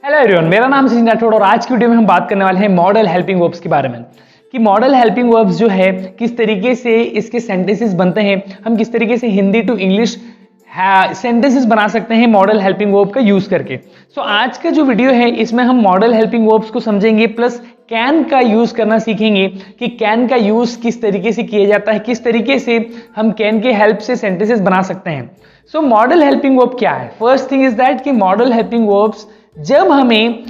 Hello everyone, मेरा नाम सचिन राठौड़ और आज की वीडियो में हम बात करने वाले हैं मॉडल हेल्पिंग वर्ब्स के बारे में कि मॉडल हेल्पिंग वर्ब्स जो है किस तरीके से इसके सेंटेंसेस बनते हैं, हम किस तरीके से हिंदी टू इंग्लिश सेंटेंसेस बना सकते हैं मॉडल हेल्पिंग वर्ब का यूज करके। सो आज का जो वीडियो है इसमें हम मॉडल हेल्पिंग वर्ब्स को समझेंगे प्लस कैन का यूज करना सीखेंगे कि कैन का यूज किस तरीके से किया जाता है, किस तरीके से हम कैन के हेल्प से सेंटेंसेस बना सकते हैं। सो मॉडल हेल्पिंग वर्ब क्या है? फर्स्ट थिंग इज दैट कि मॉडल हेल्पिंग वर्ब्स जब हमें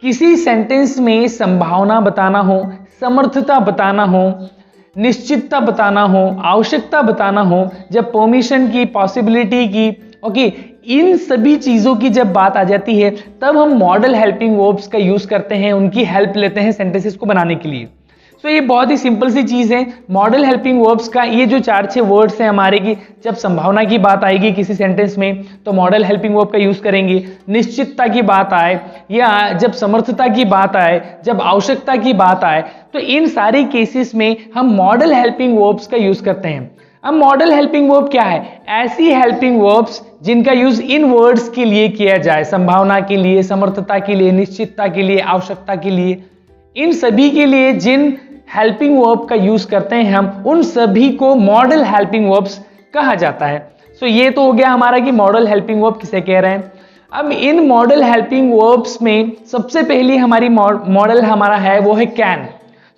किसी सेंटेंस में संभावना बताना हो, समर्थता बताना हो, निश्चितता बताना हो, आवश्यकता बताना हो, जब परमिशन की, पॉसिबिलिटी की, ओके, इन सभी चीजों की जब बात आ जाती है तब हम मॉडल हेल्पिंग वर्ब्स का यूज करते हैं, उनकी हेल्प लेते हैं सेंटेंसेस को बनाने के लिए। तो ये बहुत ही सिंपल सी चीज है। मॉडल हेल्पिंग वर्ब्स का ये जो 4-6 वर्ड्स हैं हमारे की, जब संभावना की बात आएगी किसी सेंटेंस में तो मॉडल हेल्पिंग वर्ब का यूज करेंगे, निश्चितता की बात आए या जब समर्थता की बात आए, जब आवश्यकता की बात आए, तो इन सारे केसेस में हम मॉडल हेल्पिंग वर्ब्स का यूज करते हैं। अब मॉडल हेल्पिंग वर्ब क्या है? ऐसी हेल्पिंग वर्ब्स जिनका यूज इन वर्ड्स के लिए किया जाए, संभावना के लिए, समर्थता के लिए, निश्चितता के लिए, आवश्यकता के लिए, इन सभी के लिए जिन हेल्पिंग वर्ब का यूज करते हैं हम, उन सभी को मॉडल हेल्पिंग वर्ब्स कहा जाता है। सो ये तो हो गया हमारा कि मॉडल हेल्पिंग वर्ब किसे कह रहे हैं। अब इन मॉडल हेल्पिंग वर्ब्स में सबसे पहली हमारी मॉडल हमारा है वो है कैन।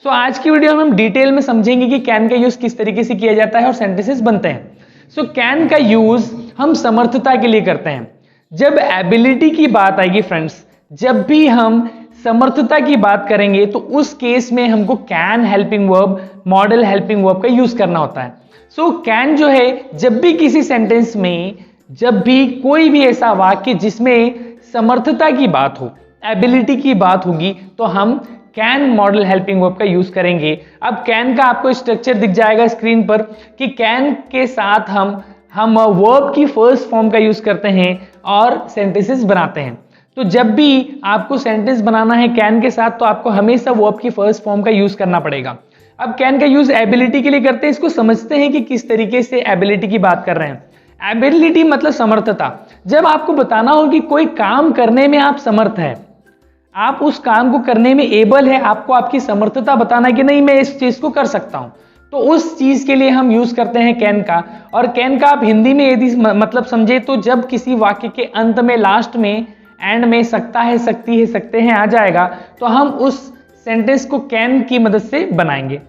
सो आज की वीडियो में हम डिटेल में समझेंगे कि कैन का यूज किस तरीके से किया जाता है और सेंटेंसेस बनते हैं। सो कैन का यूज हम समर्थता के लिए करते हैं। जब एबिलिटी की बात आएगी फ्रेंड्स, जब भी हम समर्थता की बात करेंगे तो उस केस में हमको can helping verb, model helping verb का यूज करना होता है। सो कैन जो है, जब भी किसी सेंटेंस में, जब भी कोई भी ऐसा वाक्य जिसमें समर्थता की बात हो, एबिलिटी की बात होगी, तो हम कैन मॉडल हेल्पिंग वर्ब का यूज करेंगे। अब कैन का आपको स्ट्रक्चर दिख जाएगा स्क्रीन पर कि कैन के साथ हम वर्ब की फर्स्ट फॉर्म का यूज करते हैं और सेंटेंसेस बनाते हैं। तो जब भी आपको सेंटेंस बनाना है कैन के साथ तो आपको हमेशा वर्ब की फर्स्ट फॉर्म का यूज करना पड़ेगा। अब कैन का यूज एबिलिटी के लिए करते हैं। इसको समझते हैं कि किस तरीके से एबिलिटी की बात कर रहे हैं। एबिलिटी मतलब समर्थता। जब आपको बताना हो कि कोई काम करने में आप समर्थ है, आप उस काम को करने में एबल है, आपको आपकी समर्थता बताना है कि नहीं मैं इस चीज को कर सकता हूं, तो उस चीज के लिए हम यूज करते हैं कैन का। और कैन का आप हिंदी में यदि मतलब समझे तो जब किसी वाक्य के अंत में, लास्ट में, एंड में सकता है, सकती है, सकते हैं आ जाएगा तो हम उस सेंटेंस को कैन की मदद से बनाएंगे।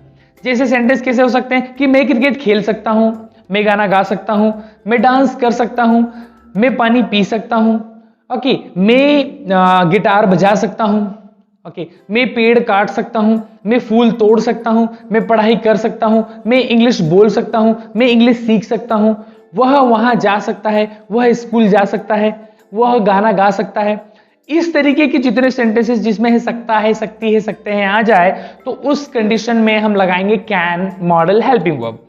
जैसे सेंटेंस कैसे हो सकते हैं कि मैं क्रिकेट खेल सकता हूं, मैं गाना गा सकता हूं, मैं डांस कर सकता हूं, मैं पानी पी सकता हूं, ओके, मैं गिटार बजा सकता हूं, ओके, मैं पेड़ काट सकता हूं, मैं फूल तोड़ सकता हूं, मैं पढ़ाई कर सकता हूं, मैं इंग्लिश बोल सकता हूं, मैं इंग्लिश सीख सकता हूं, वह वहां जा सकता है, वह स्कूल जा सकता है, वह गाना गा सकता है। इस तरीके की जितने सेंटेंसेस जिसमें है सकता है, सकती है, सकते हैं आ जाए तो उस कंडीशन में हम लगाएंगे कैन मॉडल हेल्पिंग वर्ब।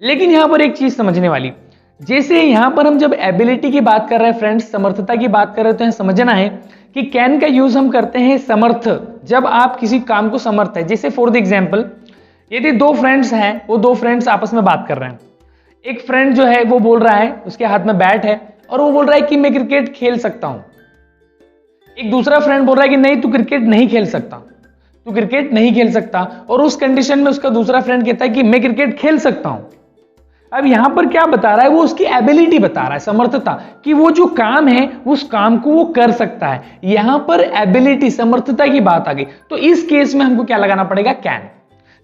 लेकिन यहां पर एक चीज समझने वाली, जैसे यहां पर हम जब एबिलिटी की बात कर रहे हैं फ्रेंड्स, समर्थता की बात कर रहे हैं, तो समझना है कि कैन का यूज हम करते हैं समर्थ, जब आप किसी काम को समर्थ है। जैसे फॉर द एग्जाम्पल, यदि दो फ्रेंड्स हैं, वो दो फ्रेंड्स आपस में बात कर रहे हैं। एक फ्रेंड जो है वो बोल रहा है, उसके हाथ में बैट है और वो बोल रहा है कि मैं क्रिकेट खेल सकता हूं। एक दूसरा फ्रेंड बोल रहा है कि नहीं तू क्रिकेट नहीं खेल सकता, तू क्रिकेट नहीं खेल सकता, और उस कंडीशन में उसका दूसरा फ्रेंड कहता है कि मैं क्रिकेट खेल सकता हूं। अब यहां पर क्या बता रहा है? वो उसकी एबिलिटी बता रहा है, समर्थता, कि वो जो काम है उस काम को वो कर सकता है। यहां पर एबिलिटी, समर्थता की बात आ गई, तो इस केस में हमको क्या लगाना पड़ेगा? कैन।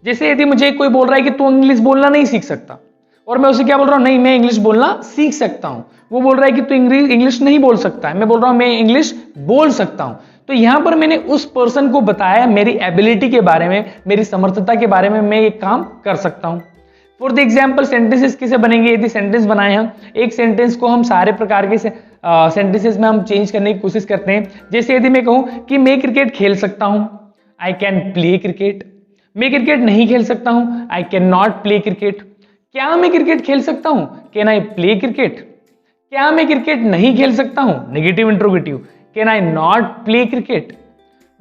जैसे यदि मुझे कोई बोल रहा है कि तू इंग्लिश बोलना नहीं सीख सकता, और मैं उसे क्या बोल रहा हूं? नहीं मैं इंग्लिश बोलना सीख सकता हूं। वो बोल रहा है कि तू इंग्लिश नहीं बोल सकता है, मैं बोल रहा हूं मैं इंग्लिश बोल सकता हूं। तो यहां पर मैंने उस पर्सन को बताया मेरी एबिलिटी के बारे में, मेरी समर्थता के बारे में, मैं ये काम कर सकता हूं। फॉर द एग्जाम्पल, सेंटेंसेस कैसे बनेंगे? यदि सेंटेंस बनाए हम, एक सेंटेंस को हम सारे प्रकार के सेंटेंसेस में हम चेंज करने की कोशिश करते हैं। जैसे यदि मैं कहूं कि मैं क्रिकेट खेल सकता हूं, आई कैन प्ले क्रिकेट। मैं क्रिकेट नहीं खेल सकता हूं, I can not play cricket. क्या मैं क्रिकेट खेल सकता हूं? Can I play cricket? क्या मैं क्रिकेट नहीं खेल सकता हूं? Negative interrogative, can I not play cricket?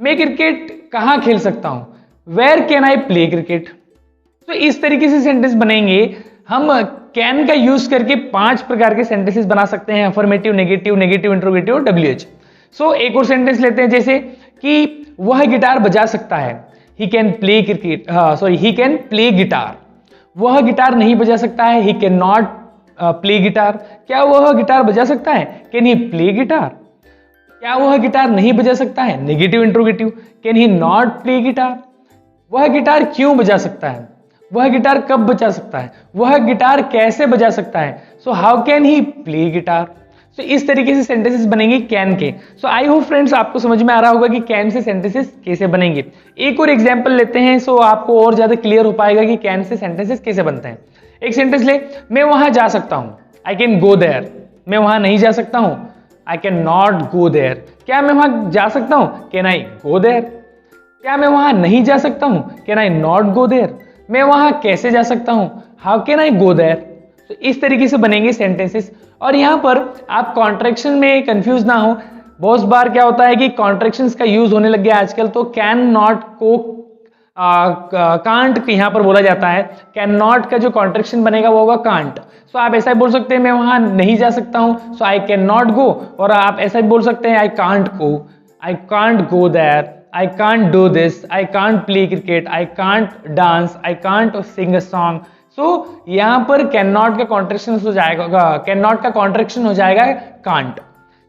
मैं क्रिकेट कहां खेल सकता हूं? Where can I play cricket? तो इस तरीके से सेंटेंस बनेंगे। हम कैन का यूज करके 5 प्रकार के सेंटेंसेस बना सकते हैं, अफर्मेटिव, नेगेटिव, नेगेटिव इंट्रोगेटिव और WH। सो एक और सेंटेंस लेते हैं, जैसे कि वह गिटार बजा सकता है, he can play cricket, he can play guitar. वह गिटार नहीं बजा सकता है, he can not play guitar. क्या वह गिटार बजा सकता है, कैन ही प्ले गिटार। क्या वह गिटार नहीं बजा सकता है, negative interrogative, can he not play guitar. वह गिटार क्यों बजा सकता है, वह गिटार कब बजा सकता है, वह गिटार कैसे बजा सकता है, so how can he play guitar. So इस तरीके से सेंटेंसेस बनेंगे कैन के। सो आई होप फ्रेंड्स आपको समझ में आ रहा होगा कि कैन से सेंटेंसेस कैसे बनेंगे। एक और एग्जांपल लेते हैं, सो आपको और ज्यादा क्लियर हो पाएगा कि कैन से सेंटेंसेस कैसे बनते हैं। एक सेंटेंस ले, मैं वहां जा सकता हूं, आई कैन गो देयर। मैं वहां नहीं जा सकता हूं, I can not go there. क्या मैं वहां जा सकता हूं, कैन आई गो देयर। क्या मैं वहां नहीं जा सकता हूं, can I not go there. मैं वहां कैसे जा सकता हूं, how can I go there. तो इस तरीके से बनेंगे सेंटेंसेस। और यहां पर आप कॉन्ट्रैक्शन में कंफ्यूज ना हो। बहुत बार क्या होता है कि कॉन्ट्रैक्शंस का यूज होने लग गया आजकल, तो कैन नॉट को कांट यहां पर बोला जाता है। कैन नॉट का जो कॉन्ट्रैक्शन बनेगा वो होगा कांट। सो आप ऐसा बोल सकते हैं, मैं वहां नहीं जा सकता हूं, सो आई कैन नॉट गो। और आप ऐसा भी बोल सकते हैं, I can't go, I can't go there, I can't do this, I can't play cricket, I can't dance, I can't sing a song. So यहाँ पर cannot का कॉन्ट्रैक्शन हो जाएगा, cannot का कॉन्ट्रैक्शन हो जाएगा can't.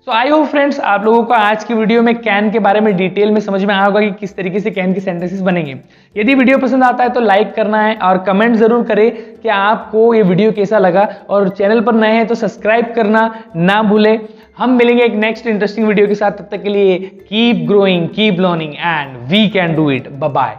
So I hope friends आप लोगों को आज की वीडियो में कैन के बारे में डिटेल में समझ में आया होगा कि किस तरीके से कैन के सेंटेंसेस बनेंगे। यदि वीडियो पसंद आता है तो लाइक करना है और कमेंट जरूर करें कि आपको ये वीडियो कैसा लगा, और चैनल पर नए हैं तो सब्सक्राइब करना ना भूलें। हम मिलेंगे एक नेक्स्ट इंटरेस्टिंग वीडियो के साथ, तब तक के लिए keep growing, keep learning and we can do it. Bye bye.